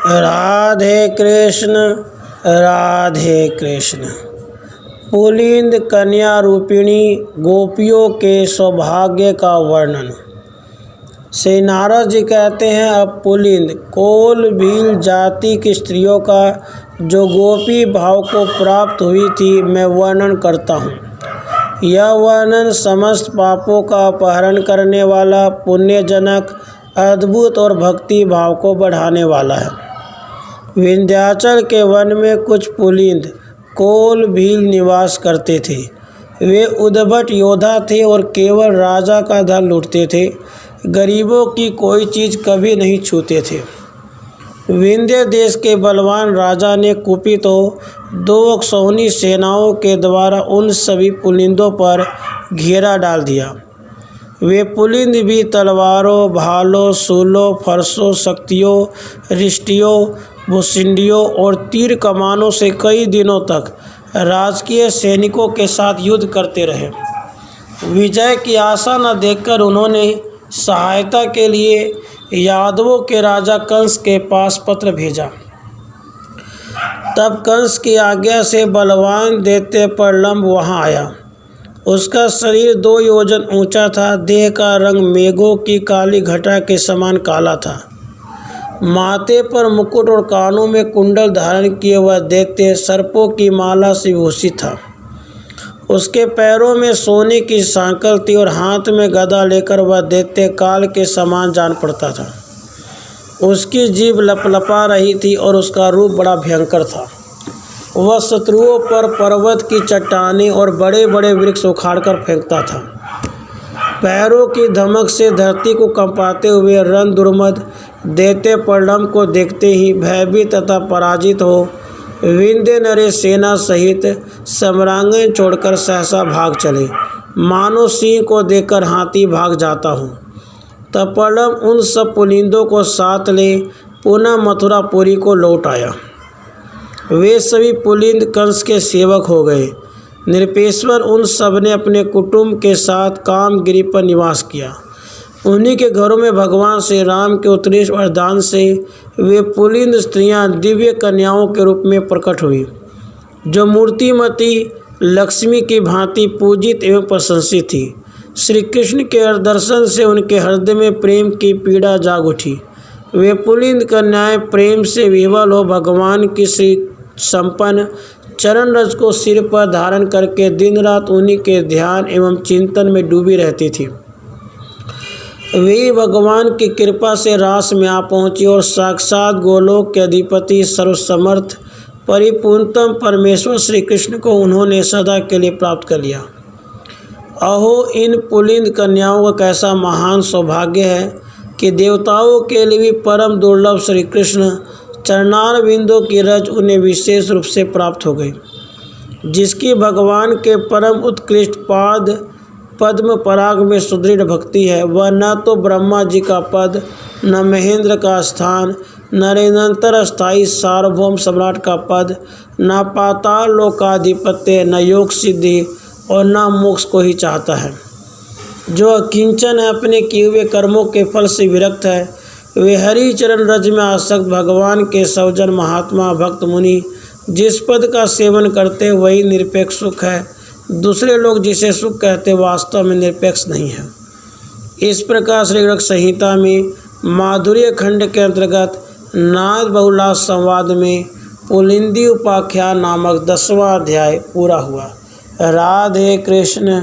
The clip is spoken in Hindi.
राधे कृष्ण। पुलिंद कन्या रूपिणी गोपियों के सौभाग्य का वर्णन। श्री नारद जी कहते हैं, अब पुलिंद कोल भील जाति की स्त्रियों का जो गोपी भाव को प्राप्त हुई थी मैं वर्णन करता हूँ। यह वर्णन समस्त पापों का अपहरण करने वाला, पुण्यजनक, अद्भुत और भक्ति भाव को बढ़ाने वाला है। विंध्याचल के वन में कुछ पुलिंद कोल भील निवास करते थे। वे उद्भट योद्धा थे और केवल राजा का धन लूटते थे, गरीबों की कोई चीज़ कभी नहीं छूते थे। विंध्य देश के बलवान राजा ने कुपित हो 2 अक्षौहिणी सेनाओं के द्वारा उन सभी पुलिंदों पर घेरा डाल दिया। वे पुलिंद भी तलवारों, भालों, शूलों, फरसों, शक्तियों, रिष्टियों, भुसिंडियों और तीर कमानों से कई दिनों तक राजकीय सैनिकों के साथ युद्ध करते रहे। विजय की आशा न देखकर उन्होंने सहायता के लिए यादवों के राजा कंस के पास पत्र भेजा। तब कंस की आज्ञा से बलवान दैत्य प्रलंब वहां आया। उसका शरीर 2 योजन ऊंचा था, देह का रंग मेघों की काली घटा के समान काला था। माथे पर मुकुट और कानों में कुंडल धारण किए हुआ दैत्य सर्पों की माला से भूषित था। उसके पैरों में सोने की सांकल थी और हाथ में गदा लेकर वह दैत्य काल के समान जान पड़ता था। उसकी जीभ लपलपा रही थी और उसका रूप बड़ा भयंकर था। वह शत्रुओं पर पर्वत की चट्टानें और बड़े बड़े वृक्ष उखाड़कर फेंकता था। पैरों की धमक से धरती को कंपाते हुए रण दुर्मद दैत्य प्रलंब को देखते ही भयभीत तथा पराजित हो विंध्य नरेश सेना सहित सम्रांगण छोड़कर सहसा भाग चले, मानो सिंह को देखकर हाथी भाग जाता हो। तब प्रलंब उन सब पुलिंदों को साथ ले पुनः मथुरापुरी को लौट आया। वे सभी पुलिंद कंस के सेवक हो गए। नृपेश्वर उन सब ने अपने कुटुंब के साथ कामगिरी पर निवास किया। उन्हीं के घरों में भगवान श्री राम के उत्कृष्ट वरदान से वे पुलिंद स्त्रियां दिव्य कन्याओं के रूप में प्रकट हुई, जो मूर्तिमती लक्ष्मी की भांति पूजित एवं प्रशंसित थी। श्री कृष्ण के दर्शन से उनके हृदय में प्रेम की पीड़ा जाग उठी। वे पुलिंद कन्याएं प्रेम से विह्वल हो भगवान की श्री संपन्न चरण रज को सिर पर धारण करके दिन रात उन्हीं के ध्यान एवं चिंतन में डूबी रहती थी। वे भगवान की कृपा से रास में आ पहुँची और साक्षात गोलोक के अधिपति सर्वसमर्थ परिपूर्णतम परमेश्वर श्री कृष्ण को उन्होंने सदा के लिए प्राप्त कर लिया। अहो, इन पुलिंद कन्याओं का कैसा महान सौभाग्य है कि देवताओं के लिए भी परम दुर्लभ श्री कृष्ण चरणार बिंदु की रज उन्हें विशेष रूप से प्राप्त हो गई, जिसकी भगवान के परम उत्कृष्ट पाद पद्म पराग में सुदृढ़ भक्ति है। वह न तो ब्रह्मा जी का पद, न महेंद्र का स्थान, न निरंतर स्थायी सार्वभौम सम्राट का पद, न पाताल लोकाधिपत्य, न योग सिद्धि और न मोक्ष को ही चाहता है। जो अकिंचन है, अपने किए हुए कर्मों के फल से विरक्त है, वे हरि चरण रज में आसक्त भगवान के सौजन महात्मा भक्त मुनि जिस पद का सेवन करते वही निरपेक्ष सुख है। दूसरे लोग जिसे सुख कहते वास्तव में निरपेक्ष नहीं है। इस प्रकार श्री गणक संहिता में माधुर्य खंड के अंतर्गत नाद बहुलास संवाद में पुलिंदी उपाख्यान नामक 10वां अध्याय पूरा हुआ। राधे कृष्ण।